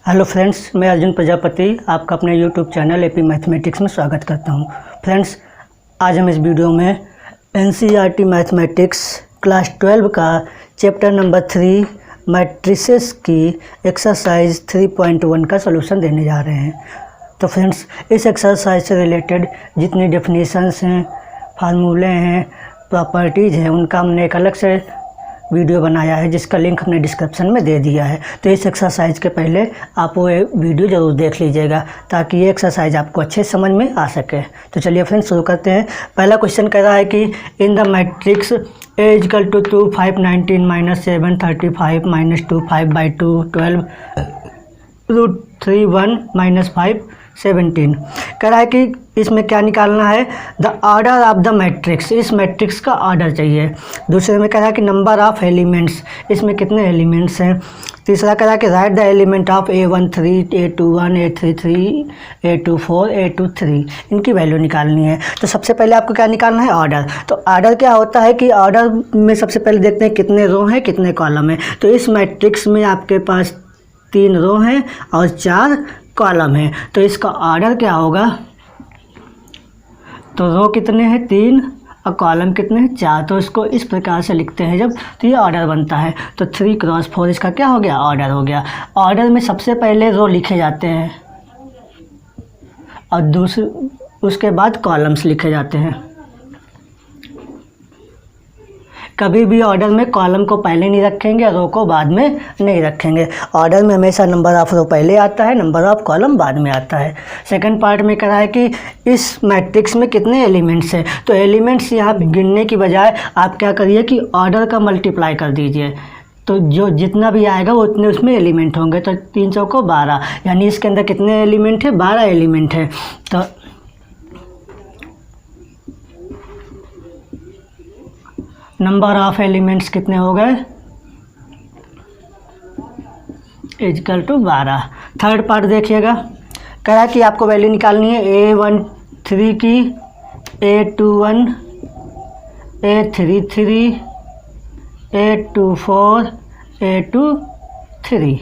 Hello friends, मैं अर्जुन प्रजापति आपका अपने यूट्यूब चैनल एपी मैथमेटिक्स में स्वागत करता हूं। फ्रेंड्स, आज हम इस वीडियो में एनसीईआरटी मैथमेटिक्स क्लास 12 का चैप्टर नंबर 3 मैट्रिसेस की एक्सरसाइज 3.1 का सॉल्यूशन देने जा रहे हैं। तो फ्रेंड्स, इस एक्सरसाइज से रिलेटेड जितनी डेफिनेशंस हैं, फार्मूले हैं, प्रॉपर्टीज़ हैं, उनका हमने एक अलग से वीडियो बनाया है जिसका लिंक हमने डिस्क्रिप्शन में दे दिया है। तो इस एक्सरसाइज के पहले आप वो वीडियो ज़रूर देख लीजिएगा ताकि ये एक्सरसाइज आपको अच्छे समझ में आ सके। तो चलिए फ्रेंड्स, शुरू करते हैं। पहला क्वेश्चन कह रहा है कि in the matrix A equal to 2 5 19 -7 35 -2 5/2 12 √3 1 -5 17 कह रहा है कि इसमें क्या निकालना है, the order of the matrix, इस मैट्रिक्स का ऑर्डर चाहिए। दूसरे में कह रहा है कि नंबर ऑफ एलिमेंट्स, इसमें कितने एलिमेंट्स हैं। तीसरा कह रहा है कि right the element of A13 A21 A33 A24 A23, इनकी वैल्यू निकालनी है। तो सबसे पहले आपको क्या निकालना है, ऑर्डर। तो ऑर्डर क्या होता है कि ऑर्डर में सबसे पहले देखते हैं कितने रो हैं कितने कॉलम हैं। तो इस मैट्रिक्स में आपके पास 3 रो हैं और 4 कॉलम है। तो इसका ऑर्डर क्या होगा, तो रो कितने हैं 3 और कॉलम कितने हैं 4। तो इसको इस प्रकार से लिखते हैं जब, तो ये ऑर्डर बनता है। तो 3 × 4 इसका क्या हो गया, ऑर्डर हो गया। ऑर्डर में सबसे पहले रो लिखे जाते हैं और उसके बाद कॉलम्स लिखे जाते हैं। कभी भी ऑर्डर में कॉलम को पहले नहीं रखेंगे और रो को बाद में नहीं रखेंगे। ऑर्डर में हमेशा नंबर ऑफ रो पहले आता है, नंबर ऑफ कॉलम बाद में आता है। सेकंड पार्ट में कह रहा है कि इस मैट्रिक्स में कितने एलिमेंट्स हैं। तो एलिमेंट्स यहाँ गिनने की बजाय आप क्या करिए कि ऑर्डर का मल्टीप्लाई कर दीजिए। तो जो जितना भी आएगा वो उतने उसमें एलिमेंट होंगे। तो 3 चौको 12, यानी इसके अंदर कितने एलिमेंट है, 12 एलिमेंट है। तो नंबर ऑफ एलिमेंट्स कितने हो गए, इक्वल टू 12। थर्ड पार्ट देखिएगा, कह रहा है कि आपको वैल्यू निकालनी है A13 की, A21 A33 A24 A23,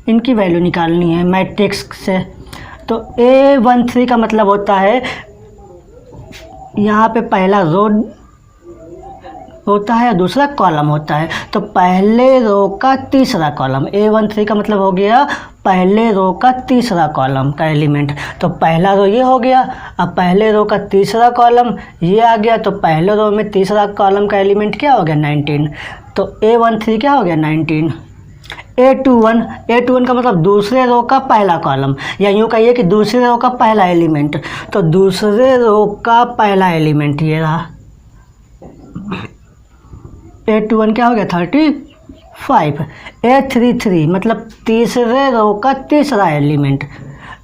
इनकी वैल्यू निकालनी है मैट्रिक्स से। तो A13 का मतलब होता है यहाँ पे पहला रो होता है और दूसरा कॉलम होता है। तो पहले रो का तीसरा कॉलम, A13 का मतलब हो गया पहले रो का तीसरा कॉलम का एलिमेंट। तो पहला रो ये हो गया, अब पहले रो का तीसरा कॉलम ये आ गया। तो पहले रो में तीसरा कॉलम का एलिमेंट क्या हो गया, 19। तो A13 क्या हो गया, 19। A21 का मतलब दूसरे रो का पहला कॉलम, या यूँ कहिए कि दूसरे रो का पहला एलिमेंट। तो दूसरे रो का पहला एलिमेंट ये रहा, A21 क्या हो गया, 35। A33 मतलब तीसरे रो का तीसरा एलिमेंट।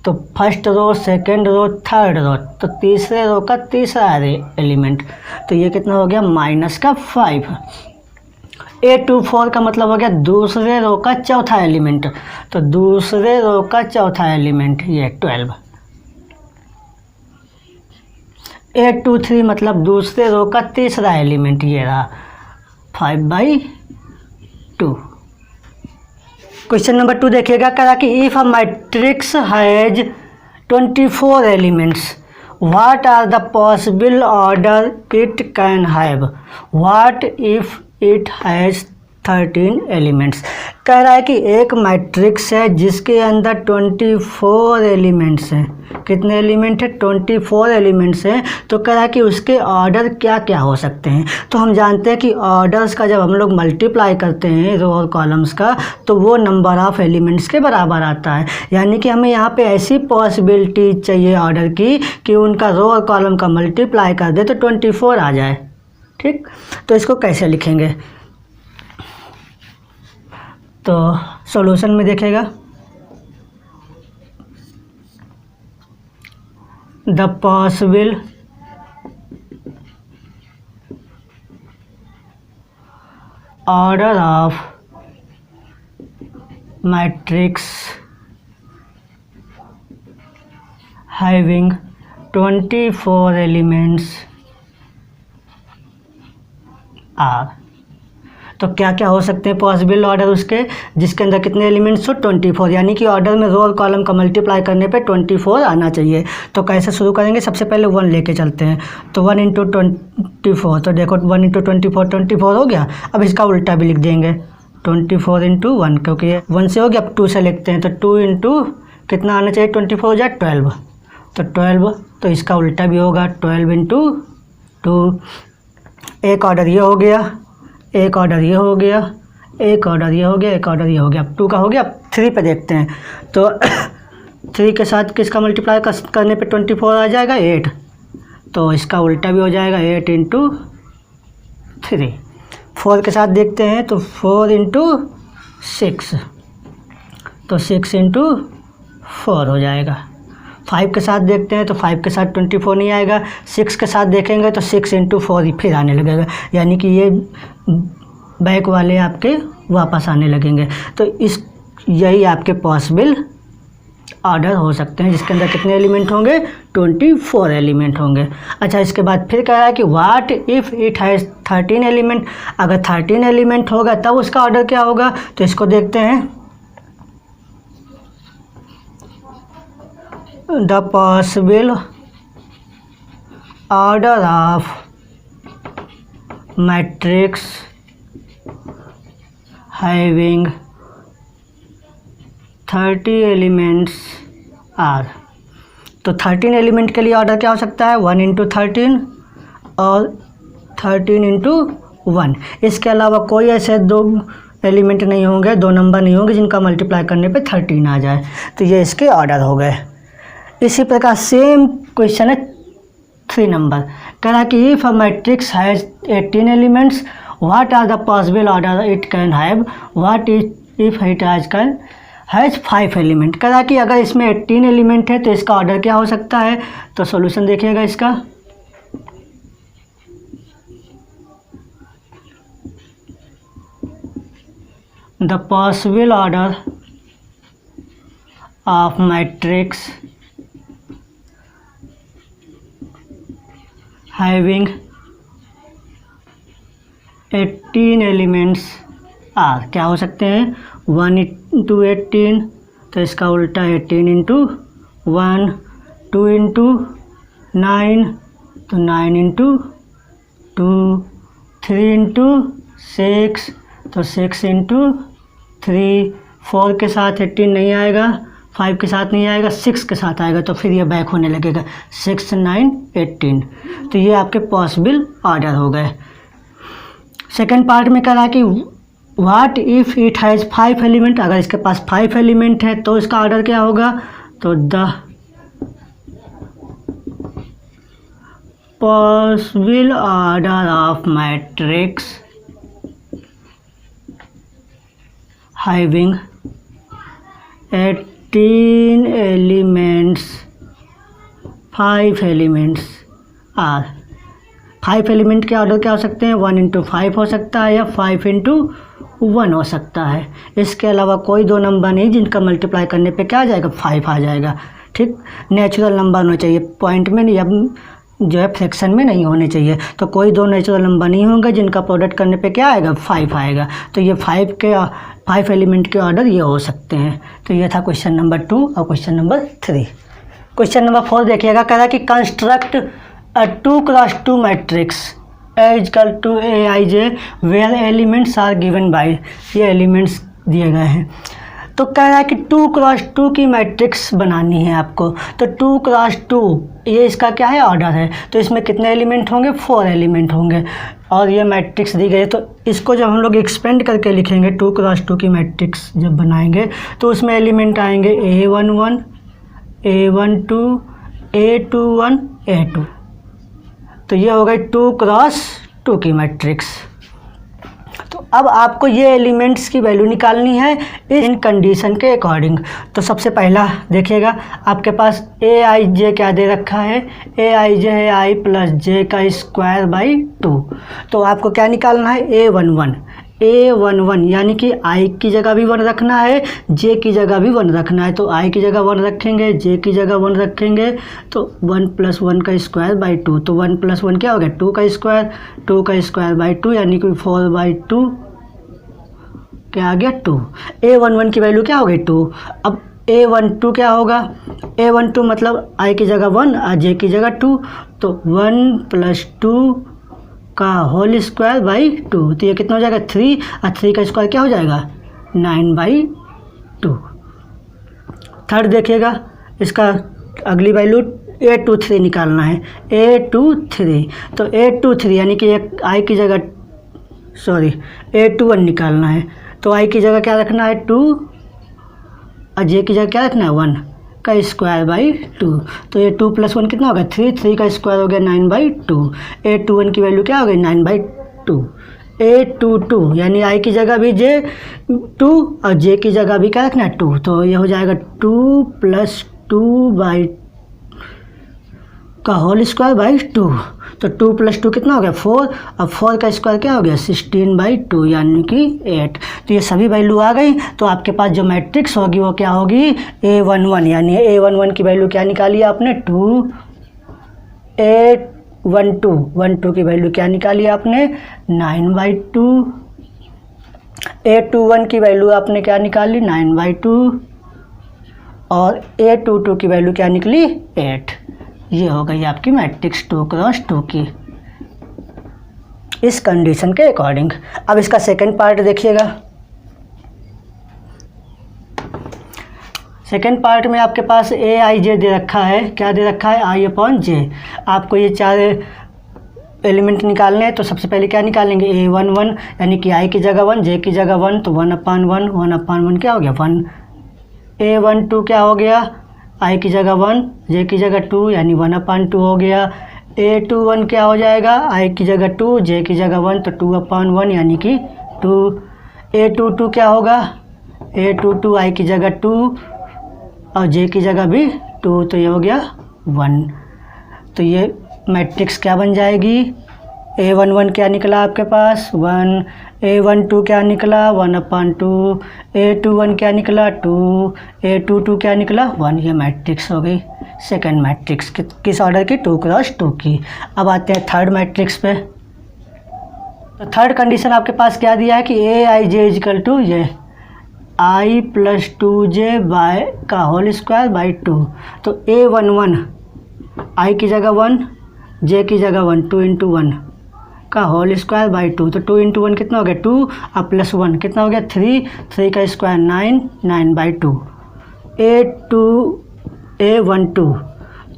तो first row, second row, third row, तो तीसरे रो का तीसरा एलिमेंट। तो ये कितना हो गया, -5। A24 का मतलब हो गया दूसरे रो का चौथा एलिमेंट। तो दूसरे रो का चौथा एलिमेंट ये 12। A23 मतलब दूसरे रो का तीसरा एलिमेंट ये रहा, 5/2। क्वेश्चन नंबर 2 देखिएगा, कहा कि if a matrix has 24 elements, what are the possible order it can have, what if it has 13 elements. कह रहा है कि एक मैट्रिक्स है जिसके अंदर 24 एलिमेंट्स हैं। कितने एलिमेंट है, 24 एलिमेंट्स हैं। तो कह रहा है कि उसके ऑर्डर क्या क्या हो सकते हैं। तो हम जानते हैं कि ऑर्डर्स का जब हम लोग मल्टीप्लाई करते हैं रो और कॉलम्स का, तो वो नंबर ऑफ एलिमेंट्स के बराबर आता है। यानी कि हमें यहाँ पे ऐसी पॉसिबिलिटी चाहिए ऑर्डर की कि उनका रो और कॉलम का मल्टीप्लाई कर दे तो 24 आ जाए। ठीक, तो इसको कैसे लिखेंगे, तो सॉल्यूशन में देखेगा, the possible order of matrix having 24 elements are. तो क्या क्या हो सकते हैं पॉसिबल ऑर्डर उसके, जिसके अंदर कितने एलिमेंट्स हो 24, यानी कि ऑर्डर में रो और कॉलम का मल्टीप्लाई करने पे 24 आना चाहिए। तो कैसे शुरू करेंगे, सबसे पहले 1 लेके चलते हैं। तो 1 इंटू 24, तो देखो 1 इंटू 24 हो गया। अब इसका उल्टा भी लिख देंगे 24 इंटू 1, क्योंकि ये 1 से हो गया। अब 2 से लिखते हैं, तो 2 इंटू कितना आना चाहिए 24 हो जाए 12, तो 12, तो इसका उल्टा भी होगा 12 इंटू 2। एक ऑर्डर ये हो गया, एक ऑर्डर ये हो गया, एक ऑर्डर ये हो गया, एक ऑर्डर ये हो गया। अब 2 का हो गया। अब 3 पे देखते हैं, तो 3 के साथ किसका मल्टीप्लाई करने पे 24 आ जाएगा 8, तो इसका उल्टा भी हो जाएगा 8 इंटू 3। 4 के साथ देखते हैं, तो 4 इंटू 6, तो 6 इंटू 4 हो जाएगा। 5 के साथ देखते हैं, तो 5 के साथ 24 नहीं आएगा। 6 के साथ देखेंगे तो 6 इंटू 4 फिर आने लगेगा, यानी कि ये बैक वाले आपके वापस आने लगेंगे। तो यही आपके पॉसिबल ऑर्डर हो सकते हैं, जिसके अंदर कितने एलिमेंट होंगे 24 एलिमेंट होंगे। अच्छा, इसके बाद फिर कह रहा है कि what if it has 13 element. अगर 13 एलिमेंट होगा तब उसका ऑर्डर क्या होगा, तो इसको देखते हैं। The possible order of matrix having 30 elements are, तो 13 एलिमेंट के लिए ऑर्डर क्या हो सकता है 1 इंटू 13 और 13 इंटू 1। इसके अलावा कोई ऐसे 2 एलिमेंट नहीं होंगे, 2 नंबर नहीं होंगे जिनका मल्टीप्लाई करने पे 13 आ जाए। तो ये इसके ऑर्डर हो गए। इसी प्रकार सेम क्वेश्चन है 3 नंबर, कह रहा है कि if a matrix has 18 elements what are the possible order it can have, what if it has 5 element. कह रहा है कि अगर इसमें 18 एलिमेंट है तो इसका ऑर्डर क्या हो सकता है। तो सॉल्यूशन देखिएगा इसका। The possible order of matrix having 18 elements are, क्या हो सकते हैं 1 इंटू 18, तो इसका उल्टा 18 इंटू 1, 2 इंटू 9, तो 9 इंटू 2, 3 इंटू 6, तो 6 इंटू 3। 4 के साथ 18 नहीं आएगा, 5 के साथ नहीं आएगा, 6 के साथ आएगा, तो फिर ये बैक होने लगेगा 6, 9, 18। तो ये आपके पॉसिबल ऑर्डर हो गए। सेकंड पार्ट में कह रहा है कि what if it has 5 element. अगर इसके पास 5 एलिमेंट है तो इसका ऑर्डर क्या होगा, तो the possible order of matrix having 18 elements 5 elements are. 5 element के ऑर्डर क्या हो सकते हैं 1 इंटू 5 हो सकता है या 5 इंटू 1 हो सकता है। इसके अलावा कोई 2 नंबर नहीं जिनका मल्टीप्लाई करने पे क्या आ जाएगा 5 आ जाएगा। ठीक, नेचुरल नंबर होना चाहिए, पॉइंट में नहीं, अब जो है फ्रैक्शन में नहीं होने चाहिए। तो कोई 2 नेचुरल नंबर नहीं होंगे जिनका प्रोडक्ट करने पे क्या आएगा 5 आएगा। तो ये 5 एलिमेंट के ऑर्डर ये हो सकते हैं। तो ये था क्वेश्चन नंबर 2 और क्वेश्चन नंबर 3। क्वेश्चन नंबर 4 देखिएगा, कह रहा है कि construct a 2x2 matrix A equal to Aij where elements are given by, ये एलिमेंट्स दिए गए हैं। तो कह रहा है कि 2x2 की मैट्रिक्स बनानी है आपको। तो 2x2 ये इसका क्या है ऑर्डर है। तो इसमें कितने एलिमेंट होंगे 4 एलिमेंट होंगे और ये मैट्रिक्स दी गई है। तो इसको जब हम लोग एक्सपेंड करके लिखेंगे 2x2 की मैट्रिक्स जब बनाएंगे तो उसमें एलिमेंट आएंगे A11, A12, A21, A2। तो ये हो गई 2x2 की मैट्रिक्स। तो अब आपको ये एलिमेंट्स की वैल्यू निकालनी है इन कंडीशन के अकॉर्डिंग। तो सबसे पहला देखिएगा, आपके पास Aij क्या दे रखा है, Aij है i प्लस जे का स्क्वायर बाई 2। तो आपको क्या निकालना है A11 यानी कि i की जगह भी 1 रखना है, j की जगह भी 1 रखना है। तो i की जगह 1 रखेंगे, j की जगह 1 रखेंगे, तो 1 प्लस 1 का स्क्वायर बाई 2। तो 1 प्लस 1 क्या हो गया 2 का स्क्वायर, 2 का स्क्वायर बाई 2 यानी कि 4/2 क्या आ गया 2। A11 की वैल्यू क्या हो गई 2। अब A12 क्या होगा, A12 मतलब I की जगह 1 और J की जगह 2, तो 1 + 2 का होल स्क्वायर बाई 2, तो ये कितना हो जाएगा 3, और 3 का स्क्वायर क्या हो जाएगा 9/2। थर्ड देखिएगा, इसका अगली वैल्यू A23 निकालना है। A23 तो A23 यानी कि एक I की जगह A21 निकालना है, तो I की जगह क्या रखना है 2 और J की जगह क्या रखना है 1 का स्क्वायर बाई 2, तो ये 2 + 1 कितना होगा 3, 3 का स्क्वायर हो गया 9/2। A21 की वैल्यू क्या हो गई 9/2। A22 यानी I की जगह भी J2 और J की जगह भी क्या रखना है 2, तो ये हो जाएगा 2 + 2/2 का होल स्क्वायर बाई 2, तो 2 + 2 कितना हो गया 4, और 4 का स्क्वायर क्या हो गया 16/2 यानी कि 8। तो ये सभी वैल्यू आ गई, तो आपके पास जो मैट्रिक्स होगी वो क्या होगी A11, यानी A11 की वैल्यू क्या निकाली आपने 2, A12 की वैल्यू क्या निकाली आपने 9/2, A21 की वैल्यू आपने क्या निकाली 9/2, और A22 की वैल्यू क्या निकली 8। ये हो गई आपकी मैट्रिक्स 2 × 2 की इस कंडीशन के अकॉर्डिंग। अब इसका सेकंड पार्ट देखिएगा। सेकंड पार्ट में आपके पास AIJ दे रखा है, क्या दे रखा है I/J। आपको ये 4 एलिमेंट निकालने हैं, तो सबसे पहले क्या निकालेंगे A11 यानी कि I की जगह 1, J की जगह 1, तो 1/1, 1/1 क्या हो गया 1। A12 क्या हो गया I की जगह 1, J की जगह 2 यानी 1/2 हो गया। A21 क्या हो जाएगा I की जगह 2, J की जगह 1, तो 2/1 यानी कि 2। A22 क्या होगा A22 I की जगह 2 और J की जगह भी 2, तो ये हो गया 1। तो ये मैट्रिक्स क्या बन जाएगी A11 क्या निकला आपके पास 1, A12 क्या निकला 1/2, A21 क्या निकला 2, A22 क्या निकला 1। ये मैट्रिक्स हो गई सेकंड मैट्रिक्स किस ऑर्डर की 2 × 2 की। अब आते हैं थर्ड मैट्रिक्स पे। तो थर्ड कंडीशन आपके पास क्या दिया है कि AIJ = ये I + 2J का होल स्क्वायर बाई 2, तो A11 I की जगह 1, J की जगह 1, 2 × 1 का होल स्क्वायर बाई 2, तो 2 × 1 कितना हो गया 2 और +1 कितना हो गया 3, 3 का स्क्वायर 9, 9/2। A12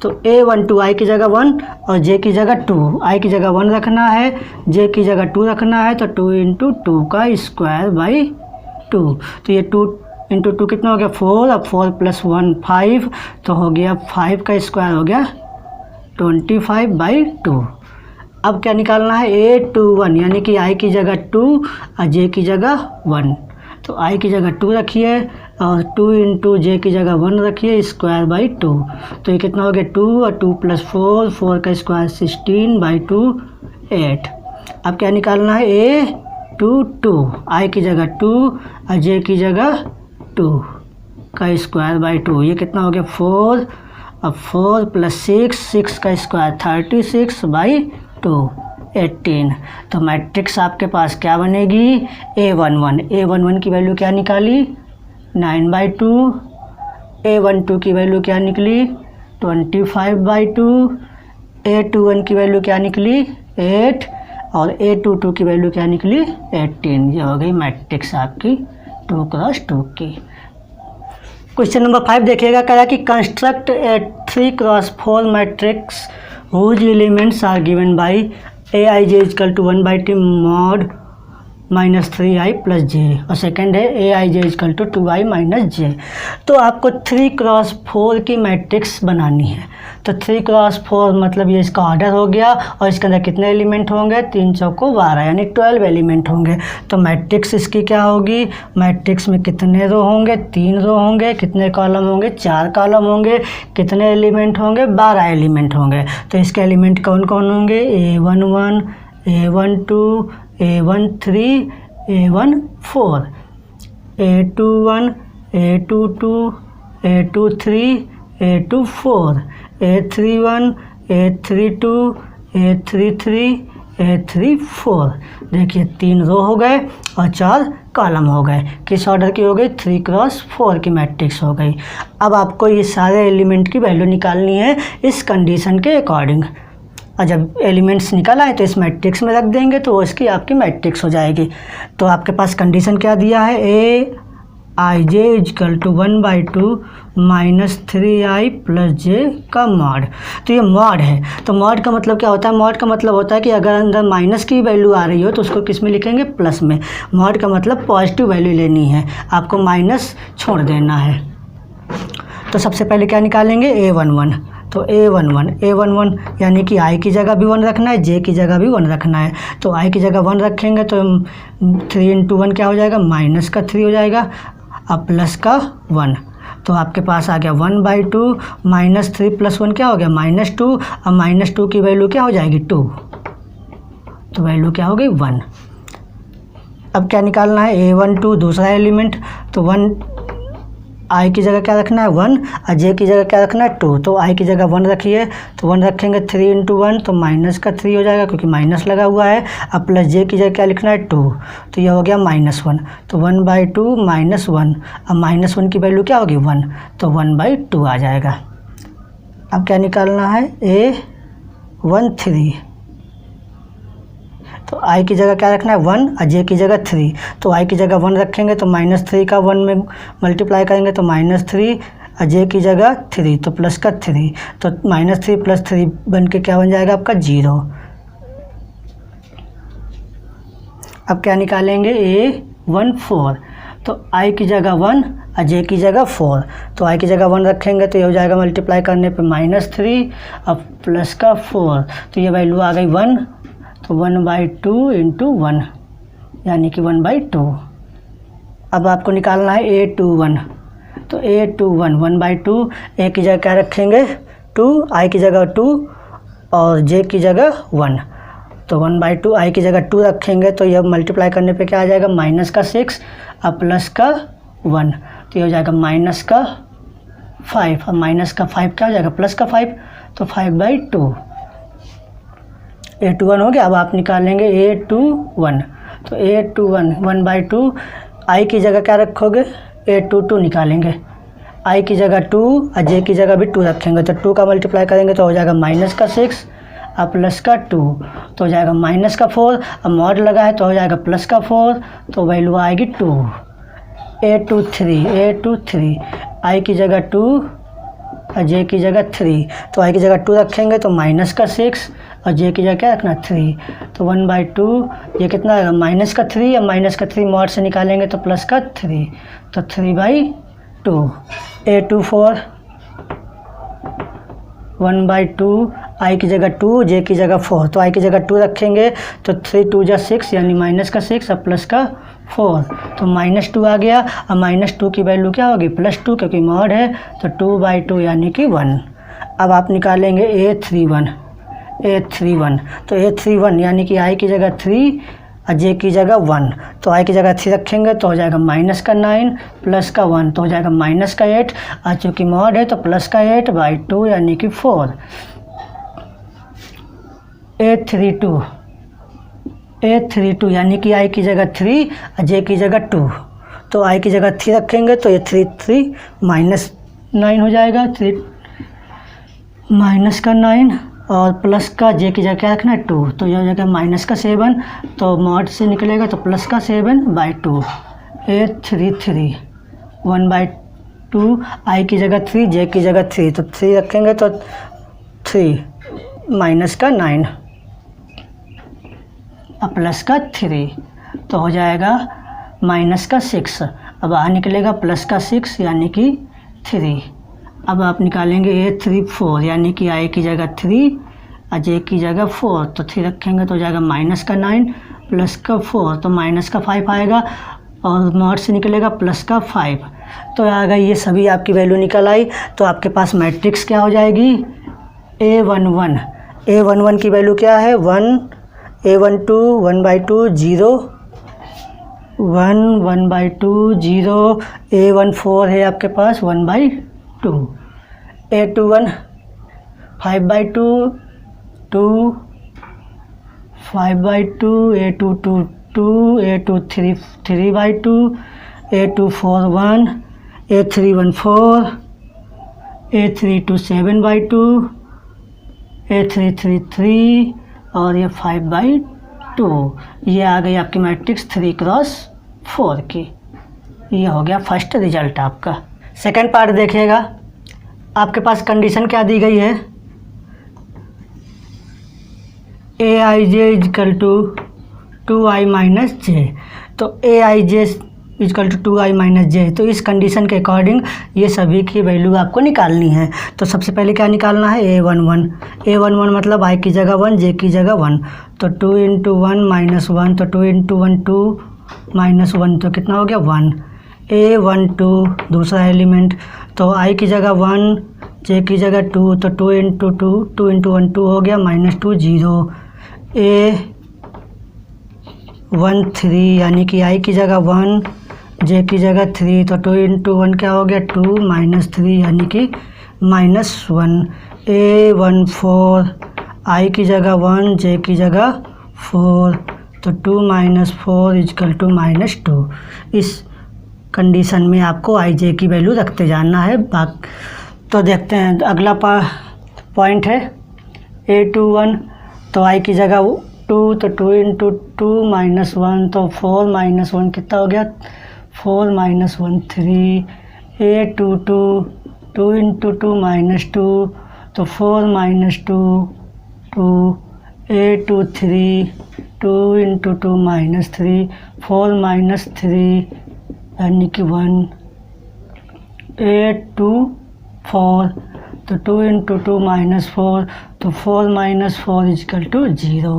तो A12 I की जगह 1 और J की जगह 2, I की जगह 1 रखना है, J की जगह 2 रखना है, तो 2 × 2 का स्क्वायर बाई 2, तो ये 2 × 2 कितना हो गया 4, और 4 + 1 5, तो हो गया 5 का स्क्वायर हो गया 25/2। अब क्या निकालना है A21 यानी कि I की जगह 2 और J की जगह 1, तो I की जगह 2 रखिए और 2 × J की जगह 1 रखिए स्क्वायर बाई 2, तो ये कितना हो गया 2 और 2 + 4, 4 का स्क्वायर 16/2 8। अब क्या निकालना है A22 I की जगह 2 और J की जगह 2 का स्क्वायर बाई 2, ये कितना हो गया 4 और 4 + 6, 6 का स्क्वायर 36/2 18। तो मैट्रिक्स आपके पास क्या बनेगी A11 की वैल्यू क्या निकाली 9/2, A12 की वैल्यू क्या निकली 25/2, A21 की वैल्यू क्या निकली 8 और A22 की वैल्यू क्या निकली 18। ये हो गई मैट्रिक्स आपकी 2 × 2 की। क्वेश्चन नंबर 5 देखिएगा, कह रहा है कि construct a 3 × 4 matrix whose elements are given by AIJ = 1/t mod -3i + j, और सेकंड है AIJ = 2i - j। तो आपको 3 × 4 की मैट्रिक्स बनानी है, तो 3 × 4 मतलब ये इसका ऑर्डर हो गया, और इसके अंदर कितने एलिमेंट होंगे 3 चौको 12 यानी 12 एलिमेंट होंगे। तो मैट्रिक्स इसकी क्या होगी, मैट्रिक्स में कितने रो होंगे 3 रो होंगे, कितने कॉलम होंगे 4 कॉलम होंगे, कितने एलिमेंट होंगे 12 एलिमेंट होंगे। तो इसके एलिमेंट कौन कौन होंगे A11, A12, A13, A14, A21, A22, A23, A24, A31, A32, A33, A34। देखिए 3 रो हो गए और 4 कॉलम हो गए। किस ऑर्डर की हो गई? 3x4 की मैट्रिक्स हो गई। अब आपको ये सारे एलिमेंट की वैल्यू निकालनी है इस कंडीशन के अकॉर्डिंग, और जब एलिमेंट्स निकल आए तो इस मैट्रिक्स में रख देंगे तो उसकी आपकी मैट्रिक्स हो जाएगी। तो आपके पास कंडीशन क्या दिया है? ए आई जे इजकल टू 1/2 -3i + j का मॉड। तो ये मॉड है। तो मॉड का मतलब क्या होता है? मॉड का मतलब होता है कि अगर अंदर माइनस की वैल्यू आ रही हो तो उसको किस में लिखेंगे? प्लस में। मॉड का मतलब पॉजिटिव वैल्यू लेनी है, आपको माइनस छोड़ देना है। तो सबसे पहले क्या निकालेंगे? A11। तो A11 यानी कि i की जगह भी 1 रखना है, j की जगह भी 1 रखना है। तो i की जगह 1 रखेंगे तो 3 × 1 क्या हो जाएगा? -3 हो जाएगा, अब प्लस का 1। तो आपके पास आ गया 1/2 -3 + 1 क्या हो गया? -2। अब -2 की वैल्यू क्या हो जाएगी? 2। तो वैल्यू क्या हो गई? 1। अब क्या निकालना है? A12 दूसरा एलिमेंट। तो 1 i की जगह क्या रखना है? 1, और j की जगह क्या रखना है? 2। तो i की जगह 1 रखिए, तो 1 रखेंगे 3 × 1 तो -3 हो जाएगा क्योंकि माइनस लगा हुआ है। अब प्लस j की जगह क्या लिखना है? 2। तो यह हो गया -1। तो 1/2 -1, अब -1 की वैल्यू क्या होगी? 1, तो 1/2 आ जाएगा। अब क्या निकालना है? A13। तो i की जगह क्या रखना है? 1, और j की जगह 3। तो i की जगह 1 रखेंगे तो -3 का 1 में मल्टीप्लाई करेंगे तो -3, और j की जगह 3 तो प्लस का 3। तो -3 + 3 बन के क्या बन जाएगा आपका? 0। अब क्या निकालेंगे? A14। तो i की जगह 1 और j की जगह 4। तो i की जगह 1 रखेंगे तो ये हो जाएगा मल्टीप्लाई करने पे -3 और प्लस का 4। तो ये वैल्यू आ गई 1। तो 1/2 × 1 यानी कि 1/2। अब आपको निकालना है A21। तो A21 1/2, a की जगह क्या रखेंगे? 2, i की जगह 2 और j की जगह 1। तो 1/2 i की जगह 2 रखेंगे तो यह मल्टीप्लाई करने पे क्या आ जाएगा? -6 और प्लस का 1। तो ये हो जाएगा -5, और -5 क्या हो जाएगा? प्लस का 5, तो 5/2। A21 हो गया। अब आप निकालेंगे A21। तो A21 1/2, i की जगह क्या रखोगे? A22 निकालेंगे। i की जगह 2 और j की जगह भी 2 रखेंगे तो 2 का मल्टीप्लाई करेंगे तो हो जाएगा -6 और प्लस का 2, तो हो जाएगा -4। अब मॉड लगा है तो हो जाएगा +4, तो वैल्यू आएगी 2। A23 i की जगह 2 और j की जगह 3। तो i की जगह 2 रखेंगे तो -6 और j की जगह क्या रखना? 3। तो 1/2 ये कितना आएगा? -3, और -3 मॉड से निकालेंगे तो प्लस का 3, तो 3/2। A24 1/2 i की जगह 2, j की जगह 4। तो i की जगह 2 रखेंगे तो 3 × 2 = 6 यानी -6 और प्लस का 4। तो -2 आ गया, और -2 की वैल्यू क्या होगी? +2 क्योंकि मॉड है, तो 2/2 यानी कि 1। अब आप निकालेंगे A31। तो A31 यानी कि i की जगह 3 और j की जगह 1। तो i की जगह 3 रखेंगे तो हो जाएगा -9 प्लस का 1, तो हो जाएगा -8, और चूँकि मॉड है तो प्लस का 8/2 यानी कि 4। A32 यानी कि i की जगह 3 और j की जगह 2। तो i की जगह 3 रखेंगे तो ये 3 -9 हो जाएगा, 3 - का 9 और प्लस का j की जगह क्या रखना है? 2। तो यह हो जाएगा -7, तो मॉड से निकलेगा तो प्लस का 7/2। A33 1/2 i की जगह 3, j की जगह 3। तो 3 रखेंगे तो 3 का 9 और प्लस का 3, तो हो जाएगा का 6। अब बाहर निकलेगा प्लस का 6 यानी कि 3। अब आप निकालेंगे A34 यानी कि i की जगह 3 और j की जगह 4। तो 3 रखेंगे तो हो जाएगा का 9 प्लस का 4, तो का 5 आएगा, और मॉड से निकलेगा प्लस का 5। तो आ गई, ये सभी आपकी वैल्यू निकल आई। तो आपके पास मैट्रिक्स क्या हो जाएगी? A11 की वैल्यू क्या है? 1, A12 1/2 0 1 1/2 0, A14 है आपके पास 1/2, A21 5/2 2 5/2, A22 2, A2 3/2, A2 4 1, A3 1 4, A3 2 7/2, A3 3 3 और ये 5/2। ये आ गई आपकी मैट्रिक्स 3x4 की। ये हो गया फर्स्ट रिजल्ट आपका। सेकंड पार्ट देखिएगा, आपके पास कंडीशन क्या दी गई है, Aij is equal to 2i minus J. तो Aij is equal to 2i minus J, तो इस कंडीशन के अकॉर्डिंग ये सभी की वैल्यू आपको निकालनी है। तो सबसे पहले क्या निकालना है, A11 मतलब i की जगह 1, j की जगह 1, तो 2 × 1 - 1, तो 2 × 1 2 - 1, तो कितना हो गया 1। A12 दूसरा एलिमेंट, तो i की जगह 1, j की जगह 2, तो 2 × 1 2 हो गया -2 0। A13 यानी कि i की जगह 1, j की जगह 3, तो 2 × 1 क्या हो गया 2 -3 यानी कि -1। A14 i की जगह 1, j की जगह 4, तो 2 - 4 इजकल टू -2। इस कंडीशन में आपको i j की वैल्यू रखते जाना है। तो देखते हैं अगला पॉइंट है A21, तो i की जगह 2, तो 2 × 2 - 1, तो 4 - 1 कितना हो गया 4 - 1 3। A22 2 × 2 -2, तो 4 - 2 2। A23 2 × 2 -3, 4 - 3 यानी कि 1। A24 तो 2 × 2 -4, तो 4 - 4 इजकल टू 0।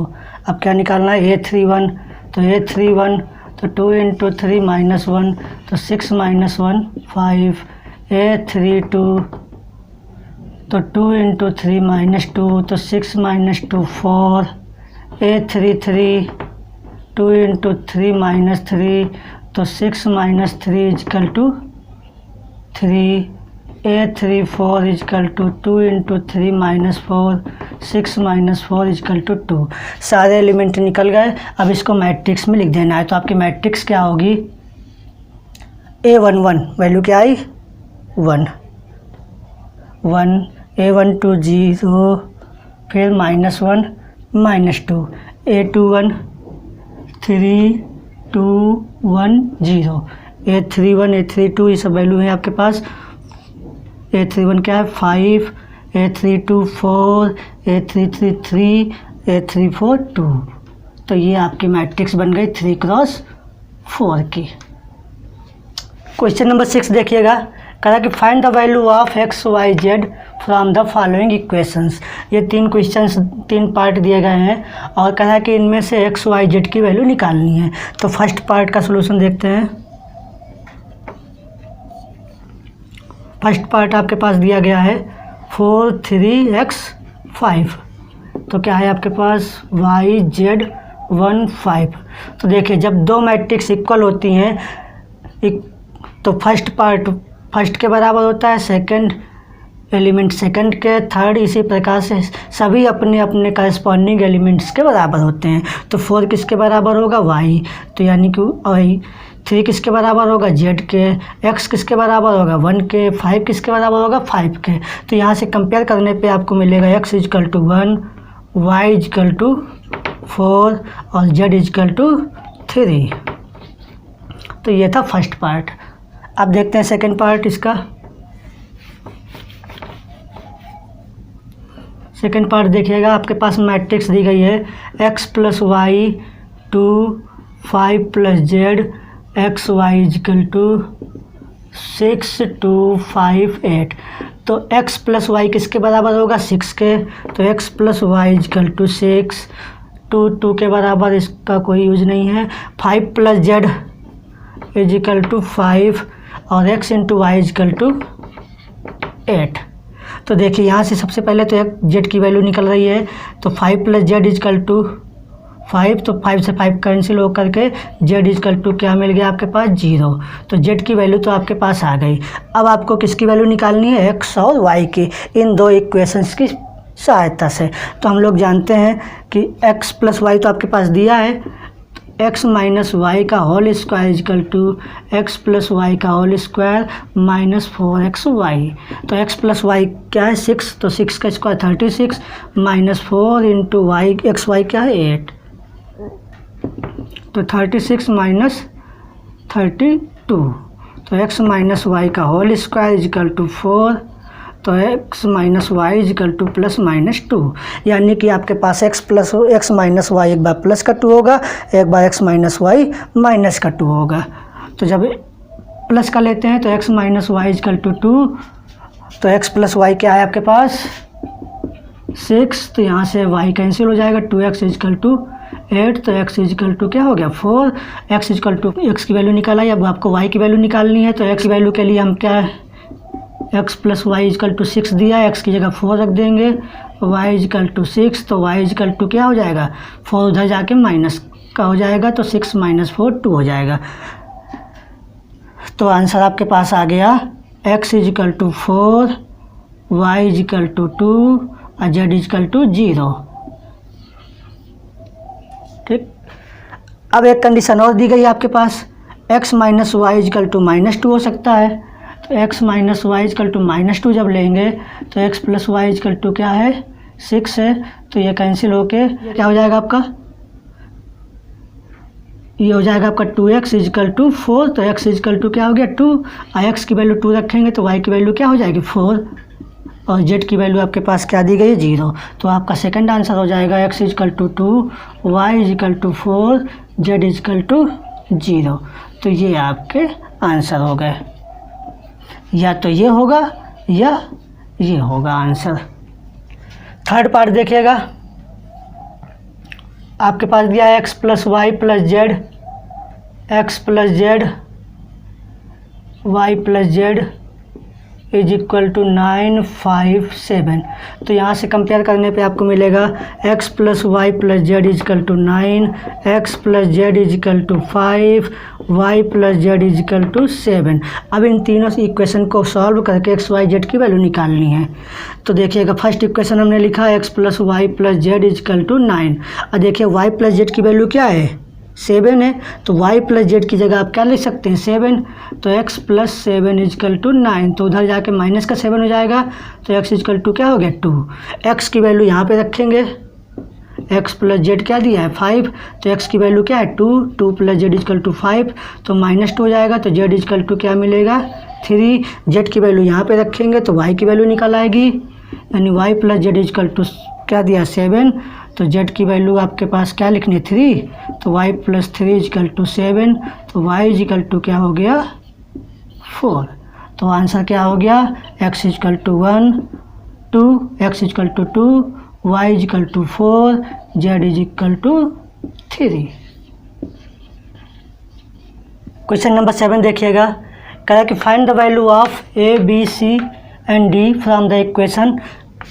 अब क्या निकालना है, A31, तो A31 तो 2 × 3 -1, तो 6 - 1 5। A32 तो 2 × 3 -2, तो 6 - 2 4। A33 2 × 3 -3, तो 6 - 3 is equal to 3। A34 is equal to 2 × 3 -4, 6 - 4 is equal to 2। सारे एलिमेंट निकल गए। अब इसको मैट्रिक्स में लिख देना है। तो आपकी मैट्रिक्स क्या होगी, A11 वैल्यू क्या आई 1 1, A12 0, फिर -1 -2, A21 3 2 1 0, A31 A32 ये सब वैल्यू है आपके पास। A31 क्या है 5, A32 4, A33 3, A34 2। तो ये आपकी मैट्रिक्स बन गई 3x4 की। क्वेश्चन नंबर 6 देखिएगा, कह रहा कि find the value of x y z from the following equations. ये 3 क्वेश्चंस 3 पार्ट दिए गए हैं और कह रहा है कि इनमें से x y z की वैल्यू निकालनी है। तो फर्स्ट पार्ट का सलूशन देखते हैं। फर्स्ट पार्ट आपके पास दिया गया है 4 3x 5, तो क्या है आपके पास y z 1 5। तो देखिए जब दो मैट्रिक्स इक्वल होती हैं तो फर्स्ट के बराबर होता है, सेकंड एलिमेंट सेकंड के, थर्ड इसी प्रकार से सभी अपने अपने करस्पॉन्डिंग एलिमेंट्स के बराबर होते हैं। तो 4 किसके बराबर होगा y, तो यानी कि y। 3 किसके बराबर होगा z के, x किसके बराबर होगा 1 के, 5 किसके बराबर होगा 5 के। तो यहाँ से कंपेयर करने पे आपको मिलेगा x is equal to 1, y is equal to 4 और z इजकल टू 3। तो ये था फर्स्ट पार्ट। अब देखते हैं सेकंड पार्ट इसका। सेकंड पार्ट देखिएगा, आपके पास मैट्रिक्स दी गई है x + y 2 5 + z x y is equal to 6 2 5 8। तो x + y किसके बराबर होगा 6 के, तो x + y इजकल टू 6, 2 के बराबर इसका कोई यूज नहीं है। 5 + z इजकल टू 5 और x × y इजकल टू 8। तो देखिए यहाँ से सबसे पहले तो एक z की वैल्यू निकल रही है, तो 5 + z इजकल टू 5, तो 5 से 5 कैंसिल हो करके z इजकल टू क्या मिल गया आपके पास 0। तो z की वैल्यू तो आपके पास आ गई। अब आपको किसकी वैल्यू निकालनी है, x और y की, इन दो इक्वेशंस की सहायता से। तो हम लोग जानते हैं कि x + y तो आपके पास दिया है, एक्स माइनस वाई का whole square is equal to x plus y का होल स्क्वायर माइनस 4xy। तो x प्लस वाई क्या है 6, तो 6 का square 36 minus 4 into y x y क्या है 8, तो 36 माइनस 32, तो x माइनस वाई का होल स्क्वायर इजकल टू 4, तो x minus y is equal to plus minus 2, यानी कि आपके पास x माइनस वाई एक बार प्लस का 2 होगा, एक बार x माइनस वाई माइनस का 2 होगा। तो जब प्लस का लेते हैं तो x minus y is equal to 2, तो x प्लस वाई क्या है आपके पास 6, तो यहाँ से y कैंसिल हो जाएगा, 2x इजकल टू 8, तो x इजकल टू क्या हो गया 4, x इजकल टू x की वैल्यू निकाला है, अब आपको y की वैल्यू निकालनी है। तो x की वैल्यू के लिए हम क्या x plus y is equal to 6 दिया है, x की जगह 4 रख देंगे, y इजकल टू 6, तो y इजकल टू क्या हो जाएगा 4 उधर जाके माइनस का हो जाएगा, तो 6 माइनस 4 2 हो जाएगा। तो आंसर आपके पास आ गया x is equal to 4, y is equal to 2 और z इजकल टू 0। ठीक, अब एक कंडीशन और दी गई है आपके पास, x minus y is equal to minus 2 हो सकता है। तो x minus y is equal to minus 2 जब लेंगे तो x plus y is equal to क्या है 6 है, तो ये कैंसिल होके क्या हो जाएगा आपका, ये हो जाएगा आपका 2x इजकल टू 4, तो x इजकल टू क्या हो गया 2, और x की वैल्यू 2 रखेंगे तो y की वैल्यू क्या हो जाएगी 4, और z की वैल्यू आपके पास क्या दी गई है 0। तो आपका सेकंड आंसर हो जाएगा x is equal to 2, y is equal to 4, z is equal to 0। तो ये आपके आंसर हो गए, या तो ये होगा या ये होगा आंसर। थर्ड पार्ट देखिएगा, आपके पास दिया है x plus y plus z, x plus z y plus z is equal to 9 5 7। तो यहाँ से कंपेयर करने पे आपको मिलेगा x plus y plus z is equal to 9, x plus z is equal to 5, y plus z is equal to 7। अब इन तीनों equation को सॉल्व करके x y z की वैल्यू निकालनी है। तो देखिएगा फर्स्ट इक्वेशन हमने लिखा है x plus y plus z is equal to 9, और देखिए y प्लस जेड की वैल्यू क्या है 7 है, तो y प्लस जेड की जगह आप क्या लिख सकते हैं 7, तो x प्लस 7 इजकल टू 9, तो उधर जाके माइनस का 7 हो जाएगा, तो x इजकल टू क्या हो गया 2, x की वैल्यू यहाँ पे रखेंगे, x प्लस जेड क्या दिया है 5, तो x की वैल्यू क्या है 2, 2 प्लस जेड इजकल टू 5, तो माइनस 2 हो जाएगा, तो z इजकल टू क्या मिलेगा 3, z की वैल्यू यहाँ पे रखेंगे तो y की वैल्यू निकल आएगी, यानी y plus z is equal to क्या दिया 7, तो z की वैल्यू आपके पास क्या लिखनी है 3, तो y प्लस 3 इजकल टू 7, तो y इजकल टू क्या हो गया 4। तो आंसर क्या हो गया x is equal to 1 2, x is equal to 2, y is equal to 4, z is equal to 3। Question number 7 देखिएगा, कह रहा है कि find the value of a b c and d from the equation.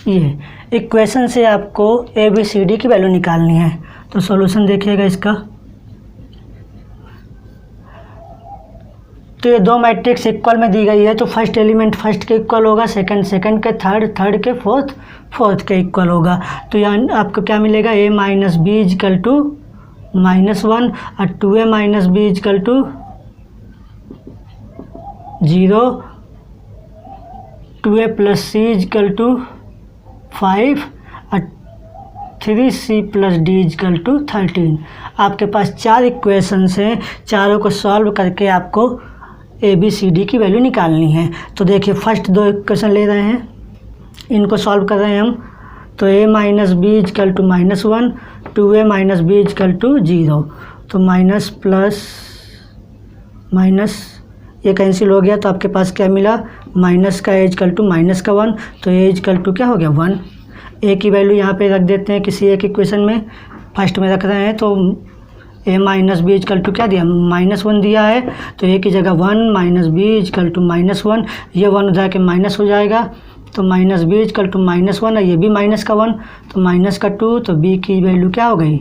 ये इक्वेशन से आपको a b c d की value निकालनी है। तो सॉल्यूशन देखिएगा इसका, तो ये दो मैट्रिक्स इक्वल में दी गई है, तो फर्स्ट एलिमेंट फर्स्ट के इक्वल होगा, सेकंड सेकंड के, थर्ड थर्ड के, फोर्थ फोर्थ के इक्वल होगा। तो यहाँ आपको क्या मिलेगा a minus b is equal to -1 और 2a minus b is equal to 0, 2a plus c is equal to 5 और 3c plus D is equal to 13। आपके पास चार इक्वेशंस हैं, चारों को सॉल्व करके आपको ए बी सी डी की वैल्यू निकालनी है। तो देखिए फर्स्ट दो इक्वेशन ले रहे हैं, इनको सॉल्व कर रहे हैं हम। तो a minus b is equal to -1, 2a minus b is equal to 0, तो माइनस प्लस माइनस ये कैंसिल हो गया, तो आपके पास क्या मिला माइनस का इजकल टू माइनस का 1, तो a इजकल टू क्या हो गया 1। a की वैल्यू यहाँ पे रख देते हैं किसी एक इक्वेशन में, फर्स्ट में रख रहे हैं, तो a minus b is equal to क्या दिया -1 दिया है, तो a की जगह 1 माइनस बी इजकल टू -1, ये 1 उधर के माइनस हो जाएगा, तो माइनस बी इजकल टू -1 और ये भी माइनस का 1, तो माइनस का 2, तो b की वैल्यू क्या हो गई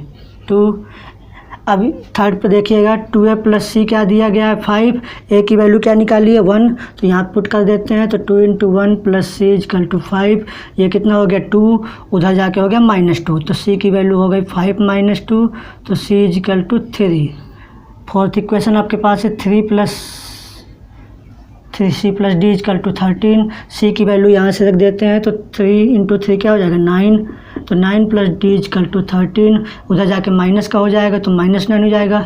2। अब थर्ड पे देखिएगा 2a प्लस सी क्या दिया गया है 5, a की वैल्यू क्या निकाली है 1, तो यहाँ पुट कर देते हैं। तो 2 × 1 प्लस सी इजकल टू 5, ये कितना हो गया 2, उधर जाके हो गया -2, तो c की वैल्यू हो गई 5 - 2, तो c is equal to 3। Fourth equation आपके पास है 3c plus d is equal to 13, c की वैल्यू यहाँ से रख देते हैं। तो 3 × 3 क्या हो जाएगा 9, तो 9 प्लस d इजकल टू 13, उधर जाके माइनस का हो जाएगा तो -9 हो जाएगा,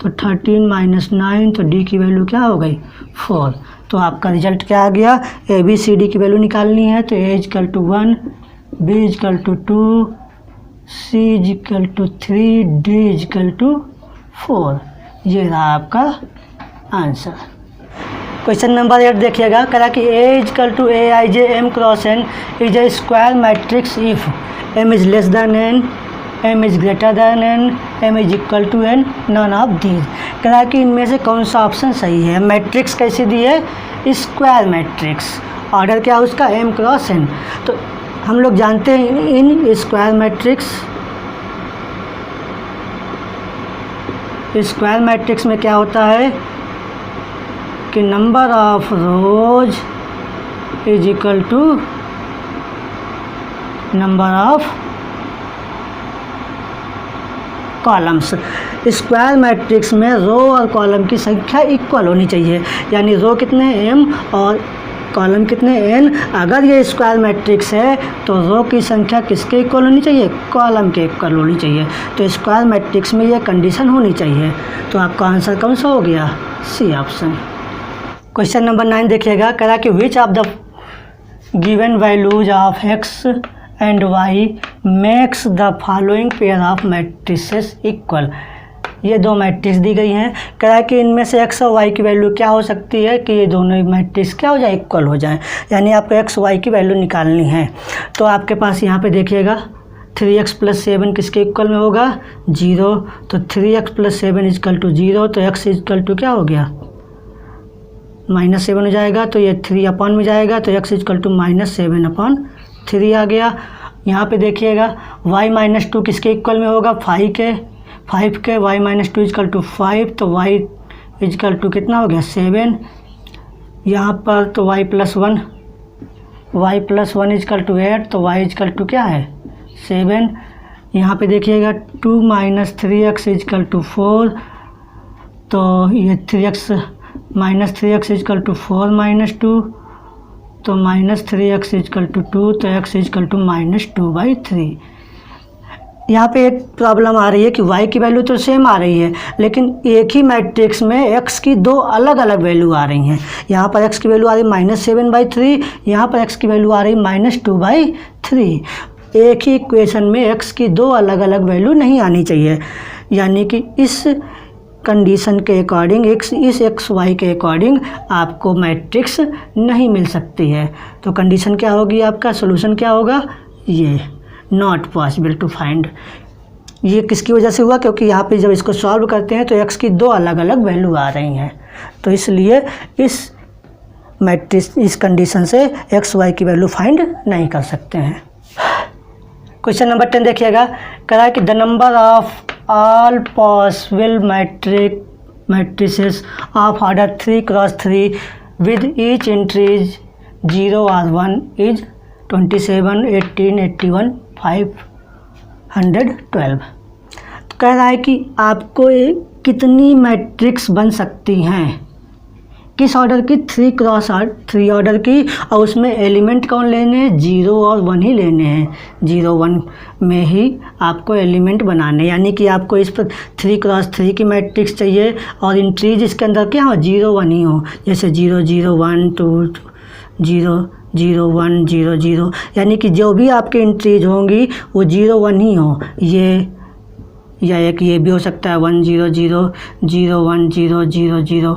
तो 13 - 9, तो d की वैल्यू क्या हो गई 4। तो आपका रिजल्ट क्या आ गया, ए बी सी डी की वैल्यू निकालनी है। तो a is equal to 1, b is equal to 2, c is equal to 3, d is equal to 4। ये रहा आपका आंसर। क्वेश्चन नंबर 8 देखिएगा, कहा कि A is equal to Aij m cross n is a square matrix if m is less than n, m is greater than n, m is equal to n, none of these. कहा कि इनमें से कौन सा option सही है। Matrix कैसी दी है, स्क्वायर मैट्रिक्स, ऑर्डर क्या है उसका m क्रॉस n। तो हम लोग जानते हैं इन स्क्वायर मैट्रिक्स में क्या होता है कि number of rows is equal to number of columns. Square matrix में रो और कॉलम की संख्या इक्वल होनी चाहिए, यानी रो कितने m और कॉलम कितने n। अगर ये स्क्वायर मैट्रिक्स है तो रो की संख्या किसके इक्वल होनी चाहिए, कॉलम के इक्वल होनी चाहिए। तो स्क्वायर मैट्रिक्स में ये कंडीशन होनी चाहिए। तो आपका आंसर कौन सा हो गया, सी ऑप्शन। क्वेश्चन नंबर 9 देखिएगा, कहा कि which of the given values of x and y makes the following pair of matrices equal. ये दो मैट्रिक्स दी गई हैं, कहा कि इनमें से x और y की वैल्यू क्या हो सकती है कि ये दोनों मैट्रिक्स क्या हो जाए, इक्वल हो जाए, यानी आपको x y की वैल्यू निकालनी है। तो आपके पास यहाँ पे देखिएगा 3x + 7 किसके इक्वल में होगा 0, तो 3x + 7 इजकल टू 0, तो x इजकल टू क्या हो गया -7 हो जाएगा, तो ये 3 अपॉन में जाएगा, तो x इजकल टू -7/3 आ गया। यहाँ पे देखिएगा y - 2 किसके इक्वल में होगा 5 के, y - 2 इजकल टू 5, तो y इजकल टू कितना हो गया 7। यहाँ पर तो y + 1 इजकल टू 8, तो y इजकल टू क्या है 7। यहाँ पे देखिएगा 2 - 3x इजकल टू 4, तो ये 3x इजकल टू 4 - 2, तो -3x इजकल टू 2, तो x इजकल टू -2/3। यहाँ पे एक प्रॉब्लम आ रही है कि y की वैल्यू तो सेम आ रही है, लेकिन एक ही मैट्रिक्स में x की दो अलग अलग वैल्यू आ रही हैं। यहाँ पर x की वैल्यू आ रही है -7/3, यहाँ पर x की वैल्यू आ रही है -2/3। एक ही इक्वेशन में x की दो अलग अलग वैल्यू नहीं आनी चाहिए, यानी कि इस कंडीशन के अकॉर्डिंग इस एक्स वाई के अकॉर्डिंग आपको मैट्रिक्स नहीं मिल सकती है। तो कंडीशन क्या होगी, आपका सोल्यूशन क्या होगा, ये नॉट पॉसिबल टू फाइंड। ये किसकी वजह से हुआ, क्योंकि यहाँ पे जब इसको सॉल्व करते हैं तो एक्स की दो अलग अलग वैल्यू आ रही हैं, तो इसलिए इस मैट्रिक्स इस कंडीशन से एक्स वाई की वैल्यू फाइंड नहीं कर सकते हैं। क्वेश्चन नंबर 10 देखिएगा, कह है कि the number of all possible matrices of order 3x3 with each entries 0 और 1 इज 27, 18, 81, 512। तो कह रहा है कि आपको कितनी मैट्रिक्स बन सकती हैं, किस ऑर्डर की, 3x3 ऑर्डर की, और उसमें एलिमेंट कौन लेने हैं, 0 और 1 ही लेने हैं। 0 1 में ही आपको एलिमेंट बनाने, यानी कि आपको इस पर 3x3 की मैट्रिक्स चाहिए और इंट्रीज इसके अंदर क्या हो, 0 1 ही हो, जैसे 0 0 1 2 0 0 1 0 0, यानी कि जो भी आपके इंट्रीज होंगी वो 0 1 ही हो। ये या एक ये भी हो सकता है 1 0 0 0 1 0 0 0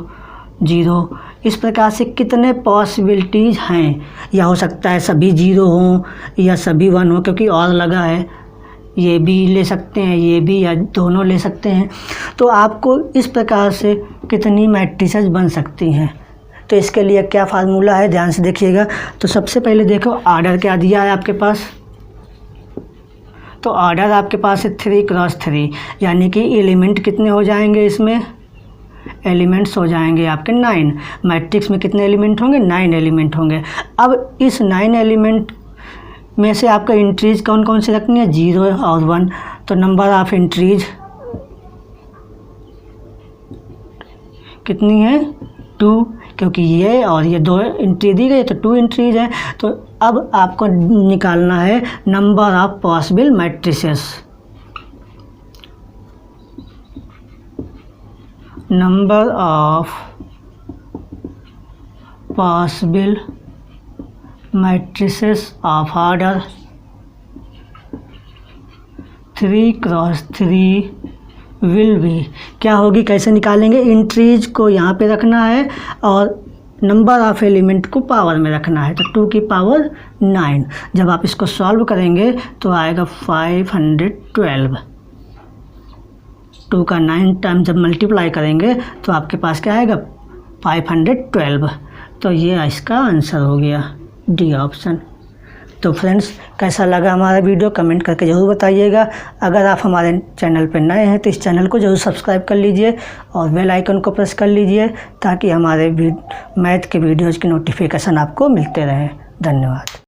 0। इस प्रकार से कितने पॉसिबिलिटीज़ हैं, या हो सकता है सभी 0 हों या सभी 1 हो, क्योंकि और लगा है, ये भी ले सकते हैं, ये भी, या दोनों ले सकते हैं। तो आपको इस प्रकार से कितनी मैट्रिसेस बन सकती हैं, तो इसके लिए क्या फार्मूला है, ध्यान से देखिएगा। तो सबसे पहले देखो ऑर्डर क्या दिया है आपके पास, तो ऑर्डर आपके पास है 3 क्रॉस 3, यानी कि एलिमेंट कितने हो जाएंगे, इसमें एलिमेंट्स हो जाएंगे आपके 9। मैट्रिक्स में कितने एलिमेंट होंगे, 9 एलिमेंट होंगे। अब इस 9 एलिमेंट में से आपका एंट्रीज कौन कौन से रखनी है, 0 और 1। तो नंबर ऑफ एंट्रीज कितनी है, 2, क्योंकि ये और ये 2 एंट्री दी गई तो 2 एंट्रीज है। तो अब आपको निकालना है number of possible matrices. Number of possible matrices of order 3 cross 3 will be, क्या होगी, कैसे निकालेंगे, एंट्रीज को यहाँ पे रखना है और नंबर ऑफ एलिमेंट को पावर में रखना है। तो 2 की पावर 9। जब आप इसको सॉल्व करेंगे तो आएगा 512। 2 का 9 टाइम जब मल्टीप्लाई करेंगे तो आपके पास क्या आएगा, 512। तो ये इसका आंसर हो गया, डी ऑप्शन। तो फ्रेंड्स, कैसा लगा हमारा वीडियो कमेंट करके ज़रूर बताइएगा। अगर आप हमारे चैनल पर नए हैं तो इस चैनल को ज़रूर सब्सक्राइब कर लीजिए और बेल आइकन को प्रेस कर लीजिए ताकि हमारे मैथ के वीडियोज़ की नोटिफिकेशन आपको मिलते रहें। धन्यवाद।